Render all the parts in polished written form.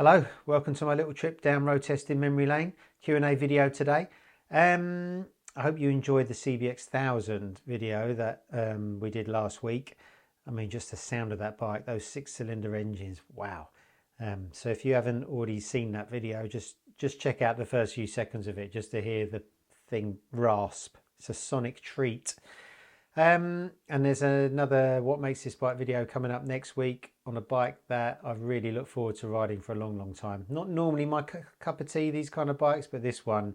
Hello, welcome to my little trip down road testing memory lane Q&A video today. I hope you enjoyed the CBX-1000 video that we did last week. I mean, just the sound of that bike, those 6-cylinder engines, wow. So if you haven't already seen that video, just check out the first few seconds of it just to hear the thing rasp. It's a sonic treat. And there's another What Makes This Bike video coming up next week on a bike that I've really looked forward to riding for a long time. Not normally my cup of tea, these kind of bikes, but this one,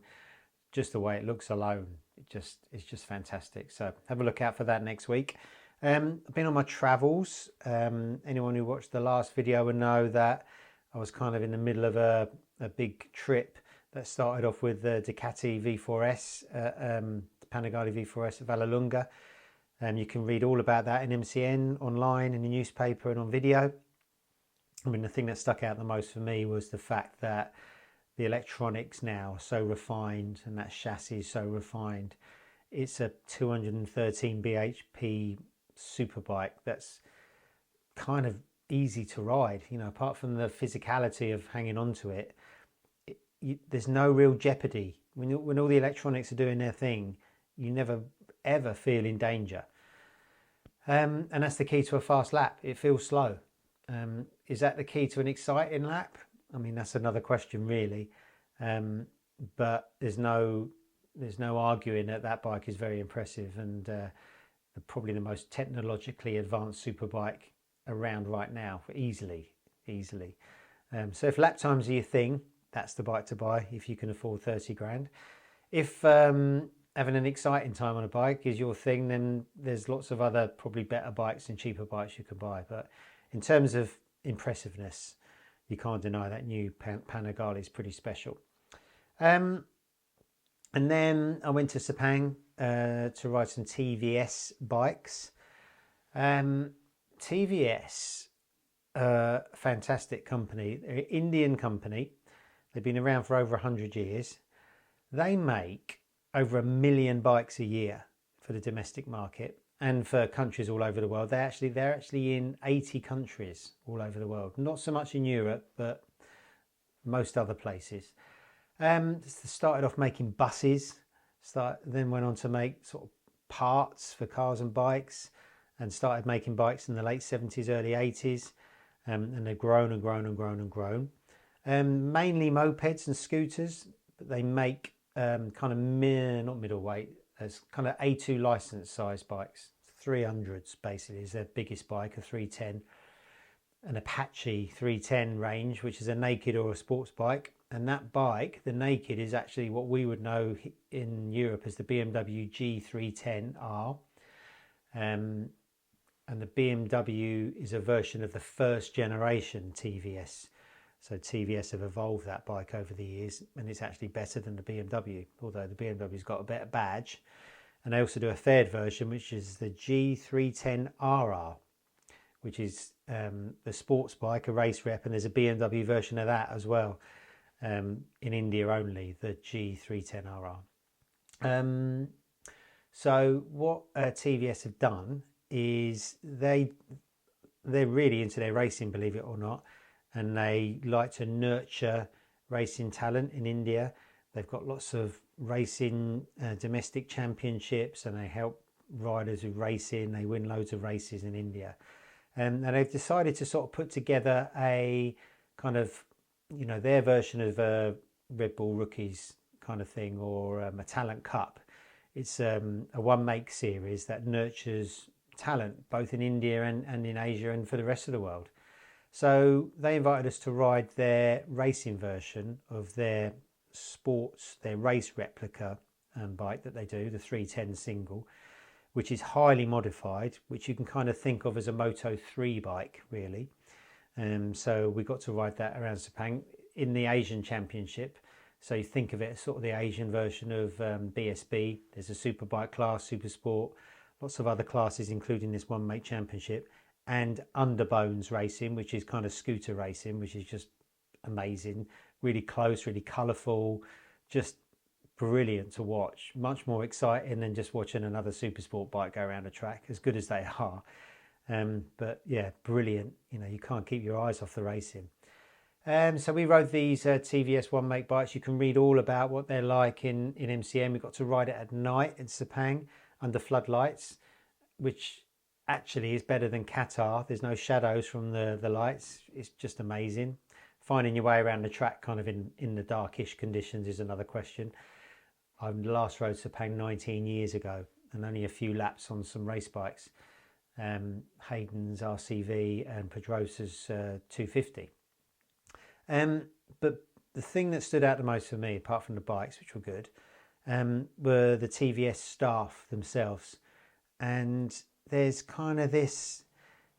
just the way it looks alone, it's just fantastic. So have a look out for that next week. I've been on my travels. Anyone who watched the last video will know that I was kind of in the middle of a big trip that started off with the Ducati V4S, the Panigale V4S at Vallelunga. You can read all about that in MCN, online, in the newspaper and on video. I mean, the thing that stuck out the most for me was the fact that the electronics now are so refined and that chassis is so refined. It's a 213 bhp superbike that's kind of easy to ride. You know, apart from the physicality of hanging onto it, there's no real jeopardy. When all the electronics are doing their thing, you never ever feel in danger. And that's the key to a fast lap. It feels slow. Is that the key to an exciting lap? I mean, that's another question really. But there's no arguing that bike is very impressive and probably the most technologically advanced superbike around right now, easily. So if lap times are your thing, that's the bike to buy if you can afford 30 grand. If having an exciting time on a bike is your thing, then there's lots of other probably better bikes and cheaper bikes you can buy. But in terms of impressiveness, you can't deny that new Panigale is pretty special. And then I went to Sepang to ride some TVS bikes. TVS, fantastic company. They're an Indian company. They've been around for over 100 years. They make over 1 million bikes a year for the domestic market and for countries all over the world. They're actually in 80 countries all over the world. Not so much in Europe, but most other places. Started off making buses, then went on to make sort of parts for cars and bikes, and started making bikes in the late 70s, early 80s, and they've grown and grown. Mainly mopeds and scooters, but they make kind of not middleweight, as kind of A2 license size bikes. 300s basically is their biggest bike, a 310, an Apache 310 range, which is a naked or a sports bike. And that bike, the naked, is actually what we would know in Europe as the BMW G310R. And the BMW is a version of the first generation TVS. So TVS have evolved that bike over the years, and it's actually better than the BMW, although the BMW's got a better badge. And they also do a third version, which is the G310RR, which is the sports bike, a race rep, and there's a BMW version of that as well, in India only, the G310RR. So what TVS have done is they're really into their racing, believe it or not. And they like to nurture racing talent in India. They've got lots of racing domestic championships, and they help riders who race in. They win loads of races in India. And they've decided to sort of put together a kind of, you know, their version of a Red Bull Rookies kind of thing, or a Talent Cup. It's a one-make series that nurtures talent both in India and in Asia and for the rest of the world. So they invited us to ride their racing version of their race replica bike that they do, the 310 single, which is highly modified, which you can kind of think of as a Moto 3 bike, really. So we got to ride that around Sepang in the Asian Championship. So you think of it as sort of the Asian version of BSB. There's a superbike class, super sport, lots of other classes, including this one-make championship. And underbones racing, which is kind of scooter racing, which is just amazing, really close, really colourful, just brilliant to watch. Much more exciting than just watching another super sport bike go around a track, as good as they are. But yeah, brilliant. You know, you can't keep your eyes off the racing. So we rode these TVS one make bikes. You can read all about what they're like in MCM. We got to ride it at night in Sepang under floodlights, which actually is better than Qatar. There's no shadows from the lights. It's just amazing. Finding your way around the track kind of in the darkish conditions is another question. I last rode Sepang 19 years ago and only a few laps on some race bikes. Hayden's RCV and Pedrosa's 250. But the thing that stood out the most for me, apart from the bikes, which were good, were the TVS staff themselves. And there's kind of this,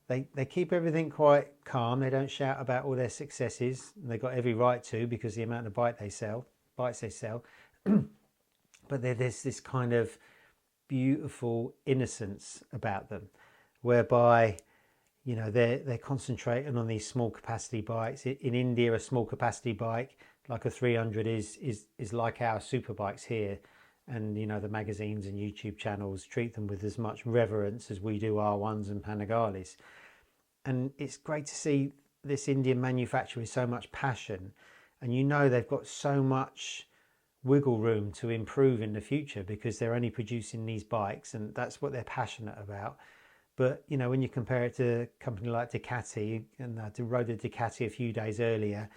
they keep everything quite calm. They don't shout about all their successes. They've got every right to, because the amount of bikes they sell. But there's this kind of beautiful innocence about them, whereby, you know, they're concentrating on these small capacity bikes. In India, a small capacity bike like a 300 is like our super bikes here, and you know, the magazines and YouTube channels treat them with as much reverence as we do R1s and Panigales. And it's great to see this Indian manufacturer with so much passion, and you know, they've got so much wiggle room to improve in the future because they're only producing these bikes, and that's what they're passionate about. But you know, when you compare it to a company like Ducati, and I rode a Ducati a few days earlier,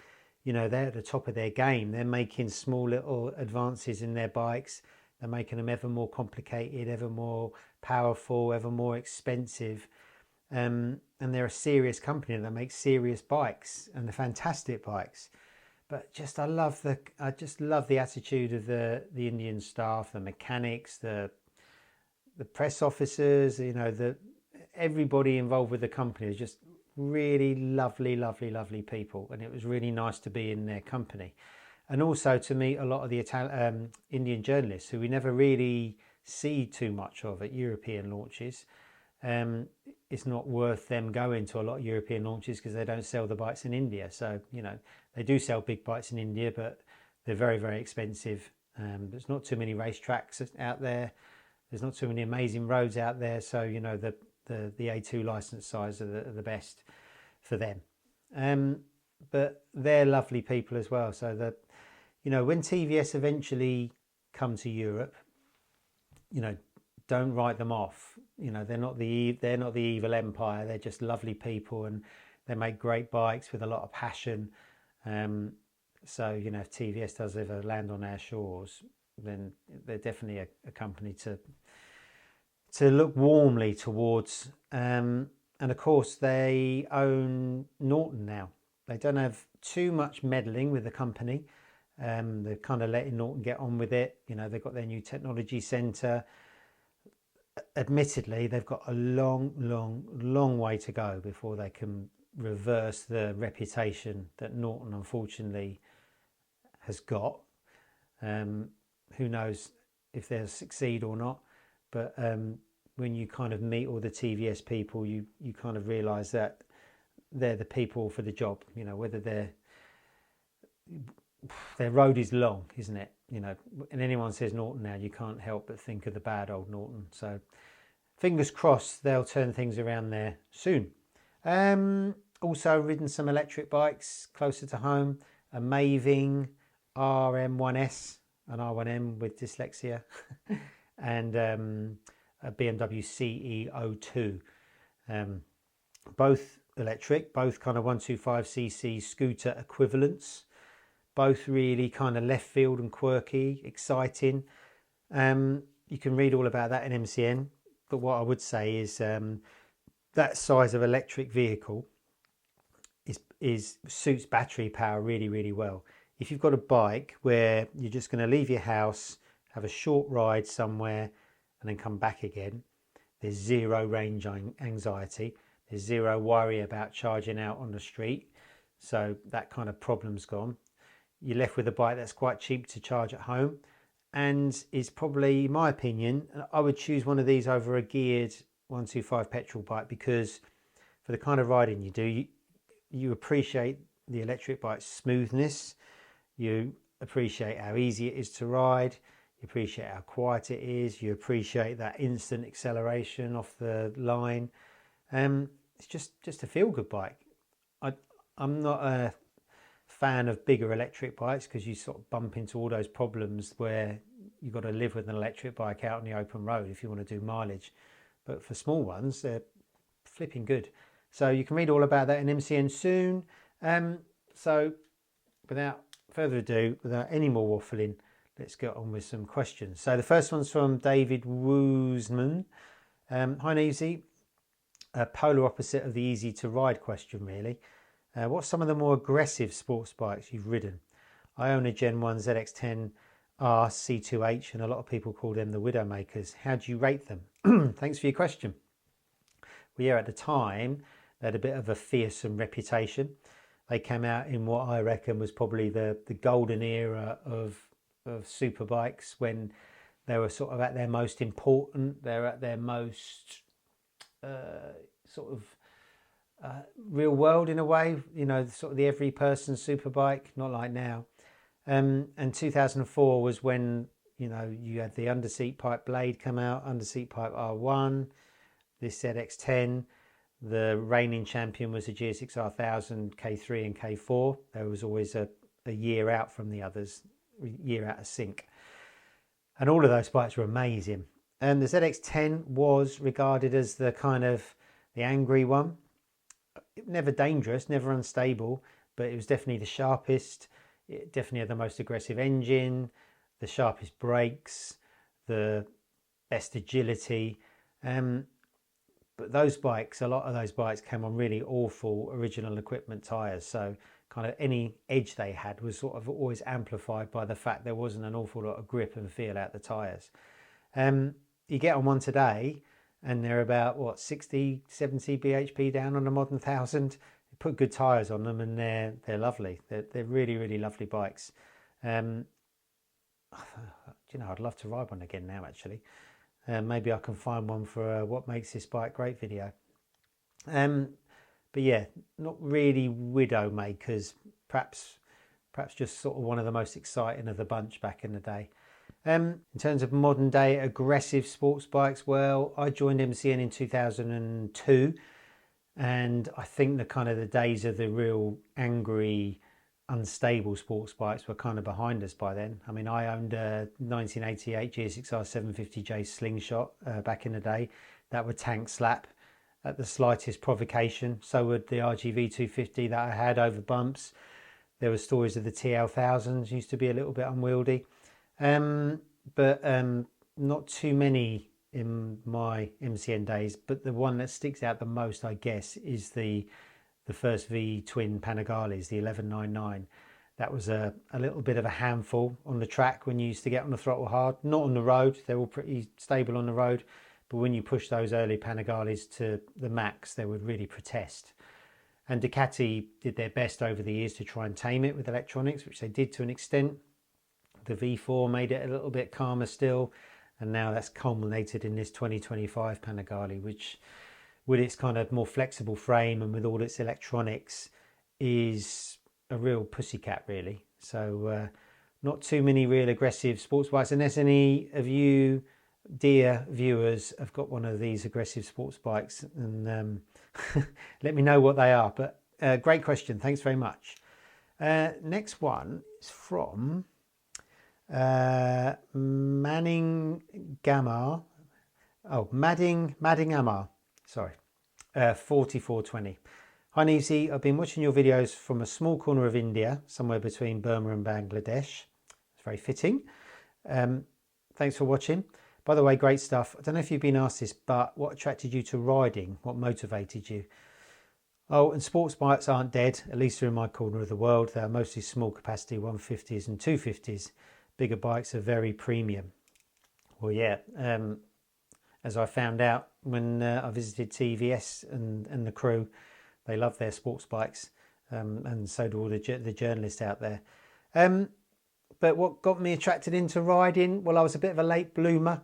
you know, they're at the top of their game. They're making small little advances in their bikes. They're making them ever more complicated, ever more powerful, ever more expensive. And they're a serious company that makes serious bikes, and they're fantastic bikes. But just I just love the attitude of the Indian staff, the mechanics, the press officers, you know, everybody involved with the company is just really lovely people, and it was really nice to be in their company, and also to meet a lot of the Indian journalists who we never really see too much of at European launches. It's not worth them going to a lot of European launches because they don't sell the bikes in India. So, you know, they do sell big bikes in India, but they're very expensive. There's not too many racetracks out there. There's not too many amazing roads out there. So, you know, the A2 license size are the best for them. But they're lovely people as well. So you know, when TVS eventually come to Europe, you know, don't write them off. You know, they're not the evil empire. They're just lovely people, and they make great bikes with a lot of passion. So, you know, if TVS does ever land on our shores, then they're definitely a company to look warmly towards. And of course, they own Norton now. They don't have too much meddling with the company. They're kind of letting Norton get on with it. You know, they've got their new technology centre. Admittedly, they've got a long way to go before they can reverse the reputation that Norton unfortunately has got. Who knows if they'll succeed or not, but when you kind of meet all the TVS people, you kind of realise that they're the people for the job. You know, whether their road is long, isn't it? You know, and anyone says Norton now, you can't help but think of the bad old Norton. So fingers crossed they'll turn things around there soon. Also ridden some electric bikes closer to home, a Maving RM1S, an R1M with dyslexia, and a BMW CE02. Both electric, both kind of 125cc scooter equivalents. Both really kind of left field and quirky, exciting. You can read all about that in MCN. But what I would say is that size of electric vehicle suits battery power really well. If you've got a bike where you're just going to leave your house, have a short ride somewhere, and then come back again, there's zero range anxiety. There's zero worry about charging out on the street. So that kind of problem's gone. You're left with a bike that's quite cheap to charge at home, and is probably, in my opinion, I would choose one of these over a geared 125 petrol bike, because for the kind of riding you do, you appreciate the electric bike's smoothness, you appreciate how easy it is to ride, you appreciate how quiet it is, you appreciate that instant acceleration off the line. It's just a feel-good bike. I'm not a fan of bigger electric bikes because you sort of bump into all those problems where you've got to live with an electric bike out on the open road if you want to do mileage. But for small ones, they're flipping good. So you can read all about that in MCN soon. So without further ado, without any more waffling, let's get on with some questions. So the first one's from David Woosman. Hi Easy, a polar opposite of the easy to ride question really. What's some of the more aggressive sports bikes you've ridden? I own a Gen 1 ZX-10R C2H and a lot of people call them the Widowmakers. How do you rate them? Thanks for your question. Well, yeah, at the time, they had a bit of a fearsome reputation. They came out in what I reckon was probably the golden era of super bikes when they were sort of at their most important, they're at their most sort of real world in a way, you know, sort of the every person super bike, not like now. And 2004 was when, you know, you had the underseat pipe blade come out, underseat pipe R1, this ZX10. The reigning champion was a GSX-R1000 K3 and K4. There was always a year out from the others, year out of sync. And all of those bikes were amazing. And the ZX10 was regarded as the kind of the angry one. Never dangerous, never unstable, but it was definitely the sharpest. It definitely had the most aggressive engine, the sharpest brakes, the best agility. But those bikes, a lot of those bikes came on really awful original equipment tyres. So kind of any edge they had was sort of always amplified by the fact there wasn't an awful lot of grip and feel out the tyres. You get on one today and they're about, what, 60, 70 bhp down on a modern 1000. Put good tyres on them and they're lovely. They're really, really lovely bikes. You know, I'd love to ride one again now, actually. Maybe I can find one for what makes this bike great video. But yeah, not really Widowmakers. Perhaps just sort of one of the most exciting of the bunch back in the day. In terms of modern day aggressive sports bikes, well, I joined MCN in 2002, and I think the days of the real angry, unstable sports bikes were kind of behind us by then. I mean, I owned a 1988 GSX-R 750J Slingshot back in the day. That would tank slap at the slightest provocation. So would the RGV 250 that I had over bumps. There were stories of the TL1000s, used to be a little bit unwieldy. But not too many in my MCN days. But the one that sticks out the most, I guess, is the first V twin Panigales, the 1199. That was a little bit of a handful on the track when you used to get on the throttle hard. Not on the road, they were pretty stable on the road, but when you push those early Panigales to the max, they would really protest. And Ducati did their best over the years to try and tame it with electronics, which they did to an extent. The V4 made it a little bit calmer still, and now that's culminated in this 2025 Panigale, which, with its kind of more flexible frame and with all its electronics, is a real pussycat really. So not too many real aggressive sports bikes, unless any of you dear viewers have got one of these aggressive sports bikes, and let me know what they are. But great question, thanks very much. Next one is from Manning Gamar. Oh, Madding Amar. Sorry. 4420. Hi Nisi, I've been watching your videos from a small corner of India, somewhere between Burma and Bangladesh. It's very fitting. Thanks for watching. By the way, great stuff. I don't know if you've been asked this, but what attracted you to riding? What motivated you? Oh, and sports bikes aren't dead, at least they're in my corner of the world. They're mostly small capacity 150s and 250s. Bigger bikes are very premium. Well, yeah, as I found out when I visited TVS and the crew, they love their sports bikes, and so do all the journalists out there. But what got me attracted into riding? Well, I was a bit of a late bloomer.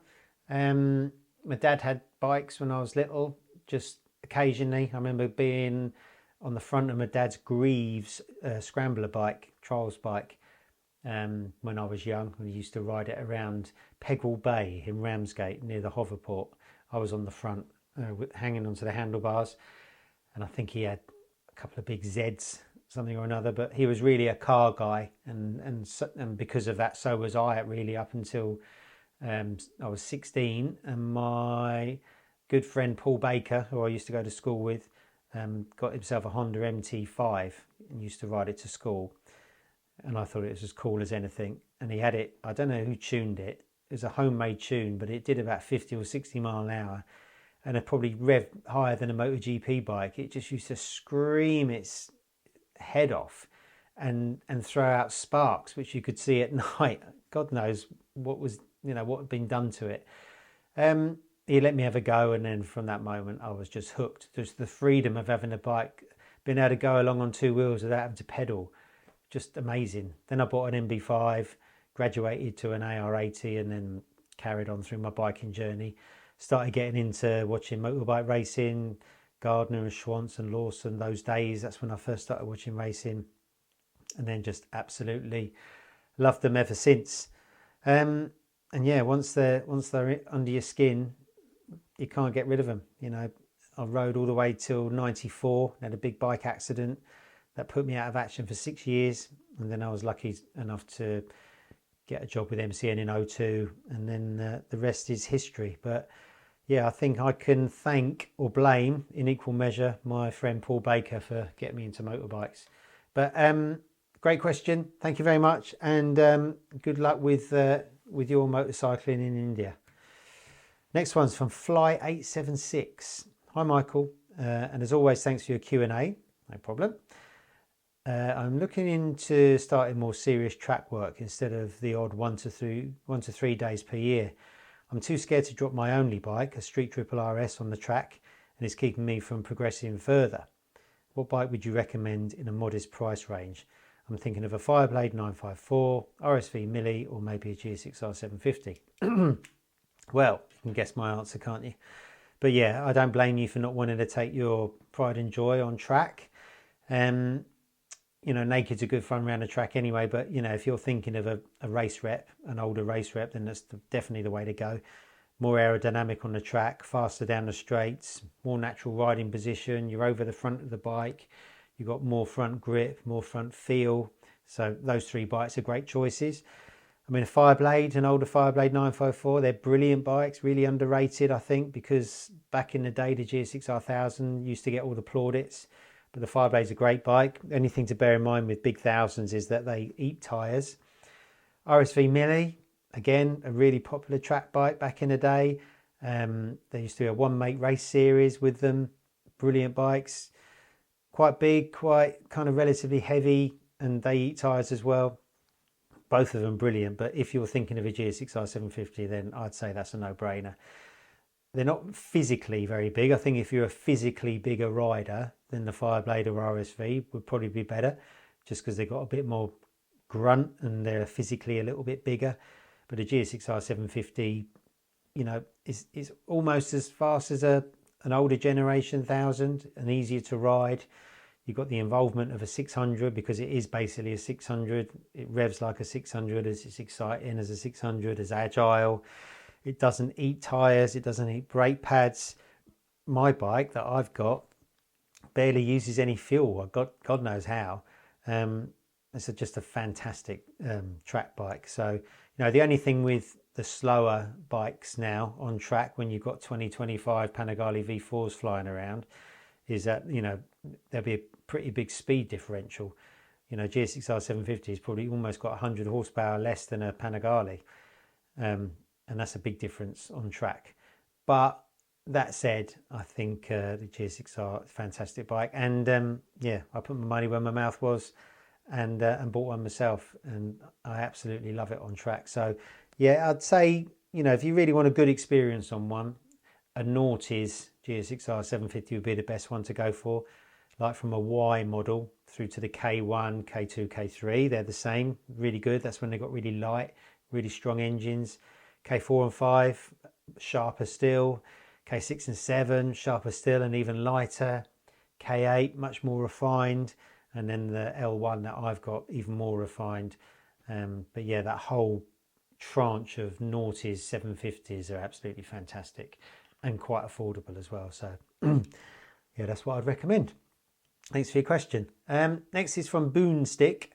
My dad had bikes when I was little, just occasionally. I remember being on the front of my dad's Greaves scrambler bike, trials bike, when I was young. We used to ride it around Pegwell Bay in Ramsgate near the hoverport. I was on the front hanging onto the handlebars, and I think he had a couple of big Zeds something or another, but he was really a car guy, and because of that, so was I really up until I was 16, and my good friend Paul Baker, who I used to go to school with, got himself a Honda MT5 and used to ride it to school, and I thought it was as cool as anything. And he had it, I don't know who tuned it. It was a homemade tune, but it did about 50 or 60 mile an hour, and it probably revved higher than a MotoGP bike. It just used to scream its head off and throw out sparks, which you could see at night. God knows what was, what had been done to it. He let me have a go, and then from that moment I was just hooked. Just the freedom of having a bike, being able to go along on two wheels without having to pedal, just amazing. Then I bought an MB5, graduated to an AR80, and then carried on through my biking journey. Started getting into watching motorbike racing, Gardner and Schwantz and Lawson, those days. That's when I first started watching racing, and then just absolutely loved them ever since. And yeah, once they're under your skin, you can't get rid of them. I rode all the way till 94, had a big bike accident that put me out of action for 6 years, and then I was lucky enough to get a job with MCN in 02, and then the rest is history. But yeah, I think I can thank or blame in equal measure my friend Paul Baker for getting me into motorbikes. But great question, thank you very much, and good luck with your motorcycling in India. Next one's from Fly876. Hi Michael, and as always, thanks for your Q&A. No problem. I'm looking into starting more serious track work instead of the odd 1 to 3 days per year. I'm too scared to drop my only bike, a Street Triple RS, on the track, and it's keeping me from progressing further. What bike would you recommend in a modest price range? I'm thinking of a Fireblade 954, RSV Millie, or maybe a GSX-R 750. Well, you can guess my answer, can't you? But yeah, I don't blame you for not wanting to take your pride and joy on track. Naked's a good fun around the track anyway, but if you're thinking of a race rep, an older race rep, then that's definitely the way to go. More aerodynamic on the track, faster down the straights, more natural riding position, you're over the front of the bike, you've got more front grip, more front feel. So those three bikes are great choices. I mean, a Fireblade, an older Fireblade 954, they're brilliant bikes, really underrated, I think, because back in the day, the GSX-R 1000 used to get all the plaudits. But the Fireblade's a great bike. The only thing to bear in mind with big thousands is that they eat tyres. RSV Millie, again, a really popular track bike back in the day. There used to be a one make race series with them. Brilliant bikes. Quite big, quite kind of relatively heavy, and they eat tyres as well. Both of them brilliant, but if you're thinking of a GSX-R 750, then I'd say that's a no-brainer. They're not physically very big. I think if you're a physically bigger rider, then the Fireblade or RSV would probably be better, just because they've got a bit more grunt and they're physically a little bit bigger. But a GSX-R 750, is almost as fast as an older generation 1000 and easier to ride. You've got the involvement of a 600 because it is basically a 600. It revs like a 600, it's exciting as a 600, as agile. It doesn't eat tyres, it doesn't eat brake pads. My bike that I've got barely uses any fuel. God knows how. It's just a fantastic track bike. So, the only thing with the slower bikes now on track, when you've got 2025 Panigale V4s flying around, is that, there'll be a pretty big speed differential. GSX-R 750 has probably almost got 100 horsepower less than a Panigale. And that's a big difference on track. But that said, I think the GSX-R is a fantastic bike. And I put my money where my mouth was and bought one myself. And I absolutely love it on track. So yeah, I'd say, if you really want a good experience on one, a noughties GSX-R 750 would be the best one to go for. Like from a Y model through to the K1, K2, K3, they're the same, really good. That's when they got really light, really strong engines. K4 and 5, sharper still. K6 and 7, sharper still and even lighter. K8, much more refined. And then the L1 that I've got, even more refined. But yeah, that whole tranche of noughties 750s are absolutely fantastic and quite affordable as well. So yeah, that's what I'd recommend. Thanks for your question. Next is from Boonstick.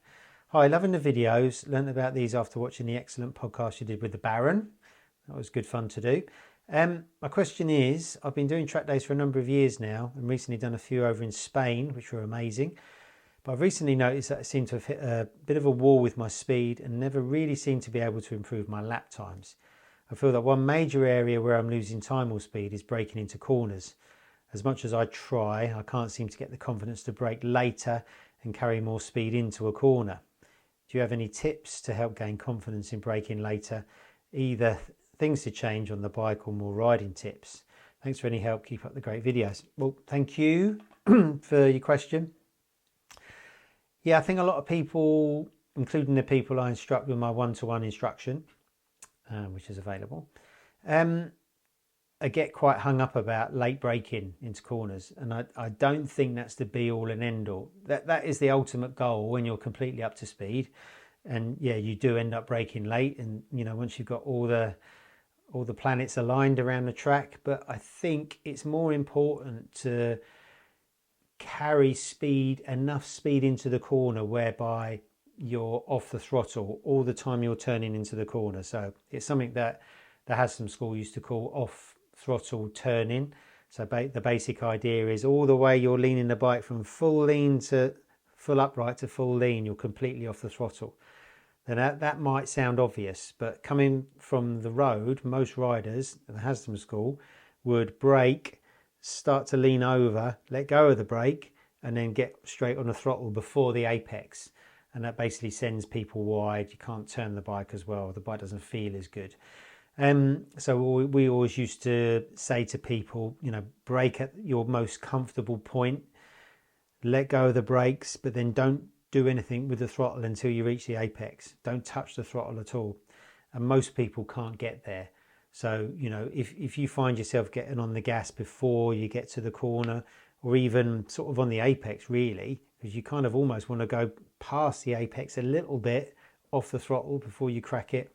Hi, loving the videos. Learned about these after watching the excellent podcast you did with the Baron. That was good fun to do. My question is, I've been doing track days for a number of years now and recently done a few over in Spain, which were amazing. But I've recently noticed that I seem to have hit a bit of a wall with my speed and never really seem to be able to improve my lap times. I feel that one major area where I'm losing time or speed is braking into corners. As much as I try, I can't seem to get the confidence to brake later and carry more speed into a corner. Do you have any tips to help gain confidence in braking later? Either things to change on the bike or more riding tips? Thanks for any help. Keep up the great videos. Well, thank you for your question. Yeah, I think a lot of people, including the people I instruct with my one-to-one instruction, which is available, I get quite hung up about late braking into corners, and I don't think that's the be all and end all. That is the ultimate goal when you're completely up to speed, and yeah, you do end up braking late, and you know, once you've got all the planets aligned around the track. But I think it's more important to carry enough speed into the corner whereby you're off the throttle all the time you're turning into the corner. So it's something that the Haslam school used to call off throttle turning. So the basic idea is all the way you're leaning the bike from full lean to full upright to full lean, you're completely off the throttle. Then that might sound obvious, but coming from the road, most riders at the Haslam school would brake, start to lean over, let go of the brake, and then get straight on the throttle before the apex. And that basically sends people wide. You can't turn the bike as well. The bike doesn't feel as good. So we always used to say to people, you know, brake at your most comfortable point, let go of the brakes, but then don't do anything with the throttle until you reach the apex. Don't touch the throttle at all. And most people can't get there. So, you know, if you find yourself getting on the gas before you get to the corner, or even sort of on the apex really, because you kind of almost want to go past the apex a little bit off the throttle before you crack it,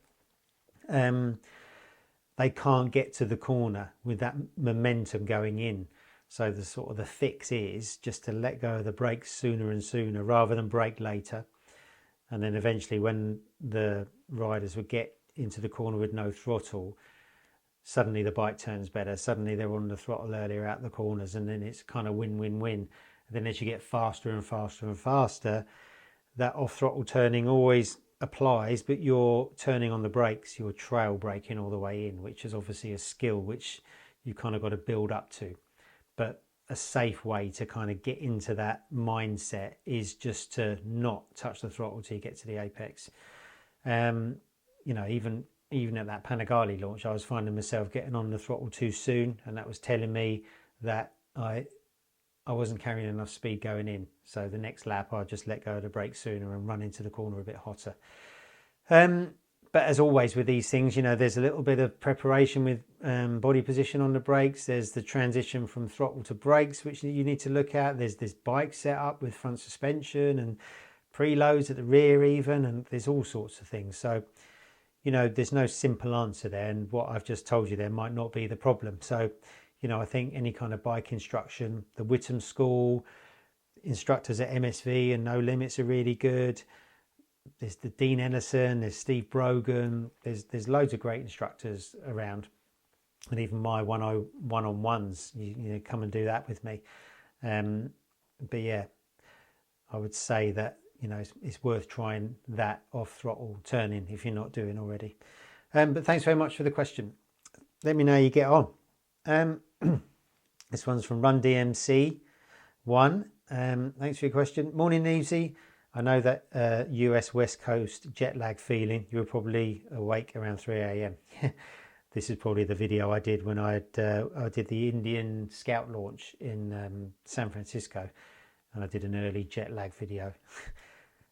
they can't get to the corner with that momentum going in. So the sort of the fix is just to let go of the brakes sooner and sooner rather than brake later. And then eventually when the riders would get into the corner with no throttle, suddenly the bike turns better. Suddenly they're on the throttle earlier out the corners, and then it's kind of win-win-win. And then as you get faster and faster and faster, that off-throttle turning always applies, but you're turning on the brakes, you're trail braking all the way in, which is obviously a skill which you kind of got to build up to. But a safe way to kind of get into that mindset is just to not touch the throttle till you get to the apex. You know, even at that Panigale launch, I was finding myself getting on the throttle too soon, and that was telling me that I wasn't carrying enough speed going in. So the next lap, I just let go of the brake sooner and run into the corner a bit hotter. But as always with these things, you know, there's a little bit of preparation with body position on the brakes. There's the transition from throttle to brakes, which you need to look at. There's this bike setup with front suspension and preloads at the rear even, and there's all sorts of things. So, you know, there's no simple answer there, and what I've just told you there might not be the problem. So, you know, I think any kind of bike instruction, the Whittam School, instructors at MSV and No Limits are really good. There's the Dean Ellison, there's Steve Brogan, there's loads of great instructors around, and even my one-on-ones, you know, come and do that with me. But yeah, I would say that, you know, it's worth trying that off throttle turning if you're not doing already. But thanks very much for the question. Let me know how you get on. This one's from Run DMC 1. Thanks for your question. Morning, Nevesy. I know that US West Coast jet lag feeling. You were probably awake around 3 a.m. This is probably the video I did when I did the Indian Scout launch in San Francisco, and I did an early jet lag video.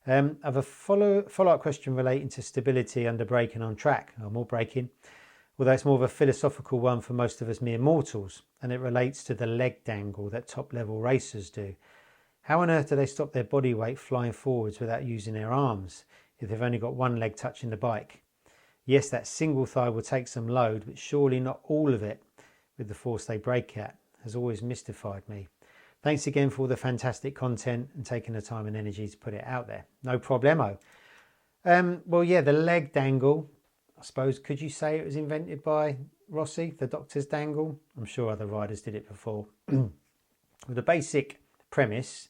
I have a follow-up question relating to stability under braking on track, or more braking, although it's more of a philosophical one for most of us mere mortals, and it relates to the leg dangle that top-level racers do. How on earth do they stop their body weight flying forwards without using their arms if they've only got one leg touching the bike? Yes, that single thigh will take some load, but surely not all of it with the force they brake at. Has always mystified me. Thanks again for all the fantastic content and taking the time and energy to put it out there. No problemo. Well, yeah, the leg dangle, I suppose, could you say it was invented by Rossi, the doctor's dangle? I'm sure other riders did it before. Well, the basic premise,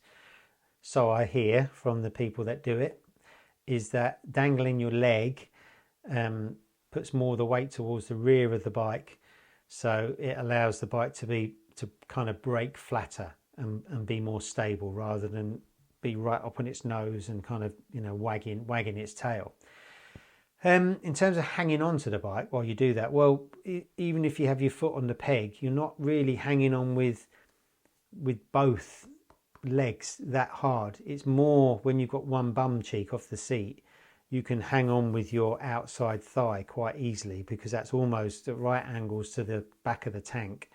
so I hear from the people that do it, is that dangling your leg puts more of the weight towards the rear of the bike, so it allows the bike to kind of break flatter and be more stable rather than be right up on its nose and kind of, you know, wagging its tail. In terms of hanging on to the bike while you do that, well, even if you have your foot on the peg, you're not really hanging on with both legs that hard. It's more when you've got one bum cheek off the seat, you can hang on with your outside thigh quite easily, because that's almost at right angles to the back of the tank.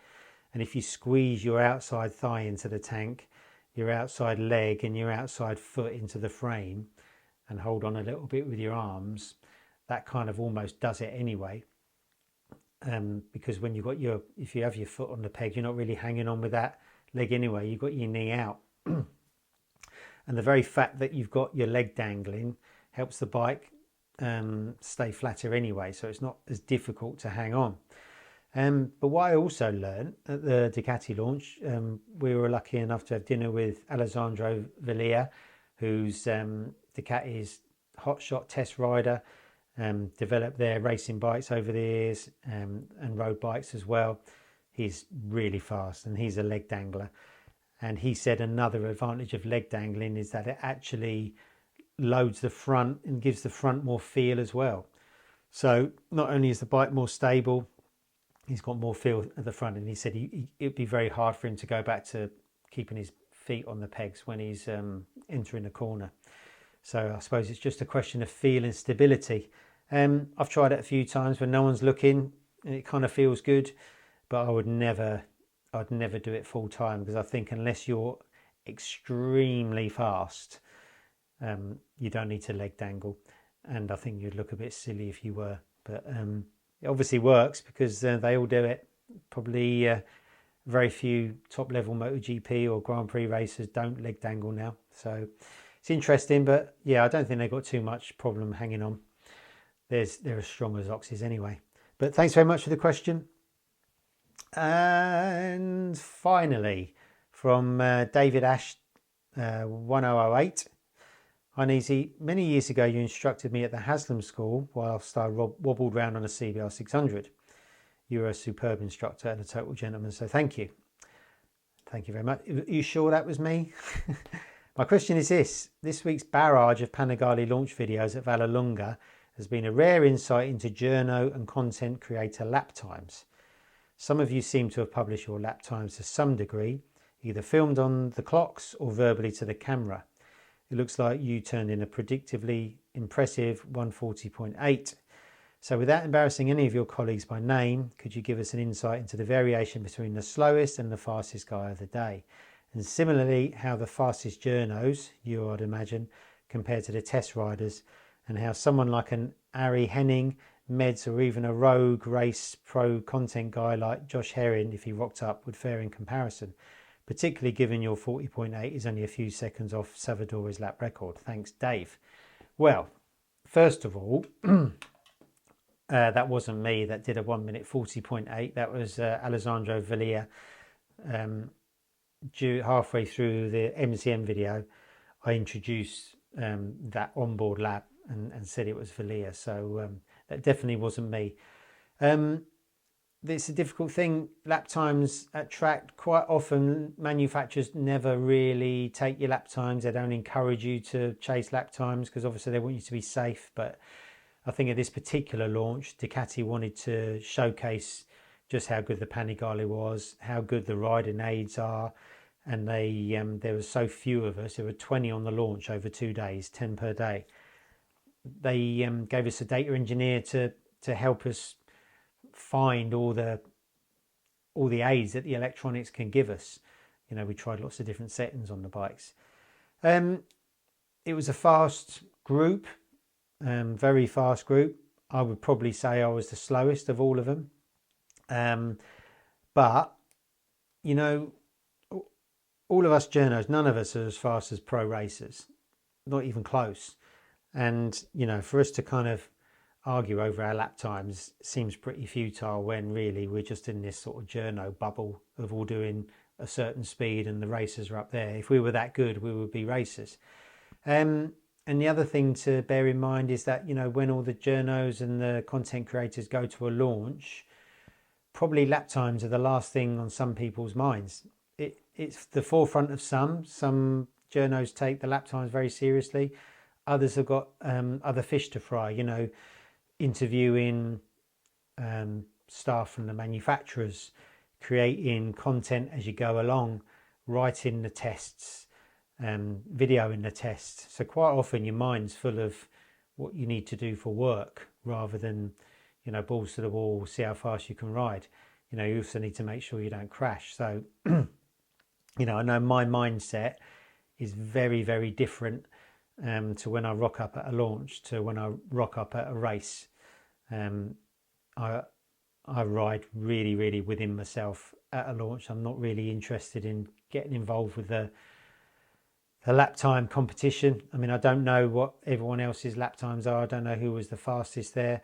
And if you squeeze your outside thigh into the tank, your outside leg and your outside foot into the frame, and hold on a little bit with your arms, that kind of almost does it anyway. Because when you've got if you have your foot on the peg, you're not really hanging on with that leg anyway. You've got your knee out. And the very fact that you've got your leg dangling helps the bike stay flatter anyway, so it's not as difficult to hang on. But what I also learned at the Ducati launch, we were lucky enough to have dinner with Alessandro Villia, who's Ducati's hotshot test rider, developed their racing bikes over the years, and road bikes as well. He's really fast and he's a leg dangler. And he said another advantage of leg dangling is that it actually loads the front and gives the front more feel as well. So not only is the bike more stable, he's got more feel at the front, and he said it'd be very hard for him to go back to keeping his feet on the pegs when he's entering the corner. So I suppose it's just a question of feel and stability. I've tried it a few times when no one's looking and it kind of feels good, but I'd never do it full time, because I think unless you're extremely fast, you don't need to leg dangle, and I think you'd look a bit silly if you were. But it obviously works, because they all do it. Probably very few top level MotoGP or Grand Prix racers don't leg dangle now, so it's interesting. But yeah, I don't think they've got too much problem hanging on. They're as strong as oxes anyway. But thanks very much for the question. And finally, from David Ash 1008. Hi Neezy, many years ago you instructed me at the Haslam School whilst I wobbled round on a CBR 600. You were a superb instructor and a total gentleman, so thank you. Thank you very much. Are you sure that was me? My question is this week's barrage of Panigale launch videos at Vallelunga has been a rare insight into journo and content creator lap times. Some of you seem to have published your lap times to some degree, either filmed on the clocks or verbally to the camera. It looks like you turned in a predictively impressive 140.8. So without embarrassing any of your colleagues by name, could you give us an insight into the variation between the slowest and the fastest guy of the day? And similarly, how the fastest journos, you I'd imagine, compared to the test riders, and how someone like an Ari Henning, Meds, or even a rogue race pro content guy like Josh Herring, if he rocked up, would fare in comparison, particularly given your 40.8 is only a few seconds off Salvadori's lap record. Thanks, Dave. Well, first of all, that wasn't me that did a 1 minute 40.8. That was Alessandro Villia. Halfway through the MCM video, I introduced that onboard lap and said it was Villia. So that definitely wasn't me. It's a difficult thing. Lap times at track, quite often manufacturers never really take your lap times. They don't encourage you to chase lap times because obviously they want you to be safe. But I think at this particular launch, Ducati wanted to showcase just how good the Panigale was, how good the riding aids are. And there were so few of us. There were 20 on the launch over 2 days, 10 per day. They gave us a data engineer to help us find all the aids that the electronics can give us. You know, we tried lots of different settings on the bikes. It was a fast group, very fast group. I would probably say I was the slowest of all of them. But, you know, all of us journos, none of us are as fast as pro racers, not even close. And, you know, for us to kind of argue over our lap times seems pretty futile when really we're just in this sort of journo bubble of all doing a certain speed and the racers are up there. If we were that good, we would be racers. And the other thing to bear in mind is that, you know, when all the journos and the content creators go to a launch, probably lap times are the last thing on some people's minds. It's the forefront of some journos take the lap times very seriously. Others have got other fish to fry, you know, interviewing staff from the manufacturers, creating content as you go along, writing the tests, videoing the tests. So quite often your mind's full of what you need to do for work rather than, you know, balls to the wall, see how fast you can ride. You know, you also need to make sure you don't crash. So, you know, I know my mindset is very, very different to when I rock up at a launch to when I rock up at a race. I ride really, really within myself at a launch. I'm not really interested in getting involved with the lap time competition. I mean, I don't know what everyone else's lap times are. I don't know who was the fastest there.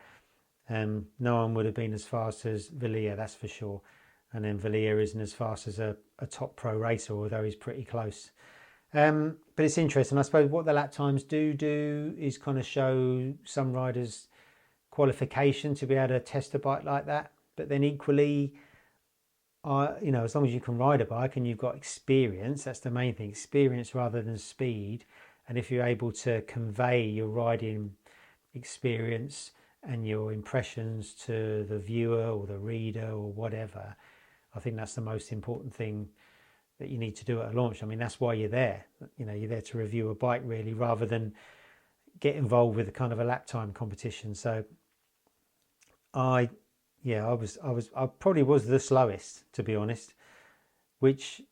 No one would have been as fast as Villiers, that's for sure. And then Villiers isn't as fast as a top pro racer, although he's pretty close. But it's interesting. I suppose what the lap times do is kind of show some riders' qualification to be able to test a bike like that. But then equally, you know, as long as you can ride a bike and you've got experience, that's the main thing, experience rather than speed. And if you're able to convey your riding experience and your impressions to the viewer or the reader or whatever, I think that's the most important thing that you need to do at a launch. I mean, that's why you're there. You know, you're there to review a bike really, rather than get involved with a kind of a lap time competition. So I probably was the slowest, to be honest, which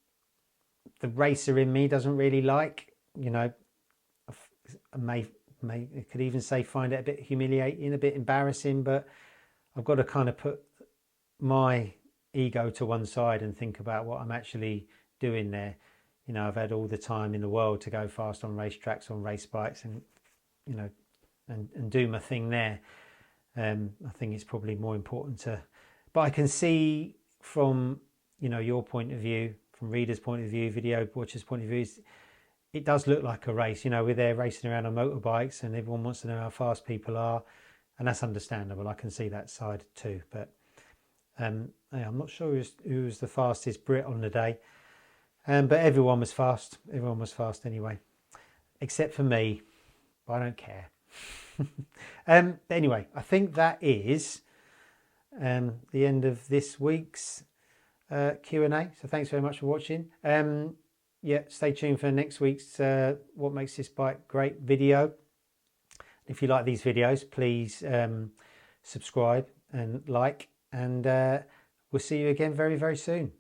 the racer in me doesn't really like. You know, I could even say find it a bit humiliating, a bit embarrassing, but I've got to kind of put my ego to one side and think about what I'm actually doing there. You know, I've had all the time in the world to go fast on racetracks, on race bikes, and, you know, and do my thing there. I think it's probably more important to, but I can see from, you know, your point of view, from readers' point of view, video watchers' point of view, it does look like a race. You know, we're there racing around on motorbikes and everyone wants to know how fast people are, and that's understandable. I can see that side too, but I'm not sure who was the fastest Brit on the day, but everyone was fast. Everyone was fast anyway, except for me, but I don't care. Anyway, I think that is the end of this week's Q&A. So thanks very much for watching. Yeah, stay tuned for next week's What Makes This Bike Great video. If you like these videos, please subscribe and like, and we'll see you again very, very soon.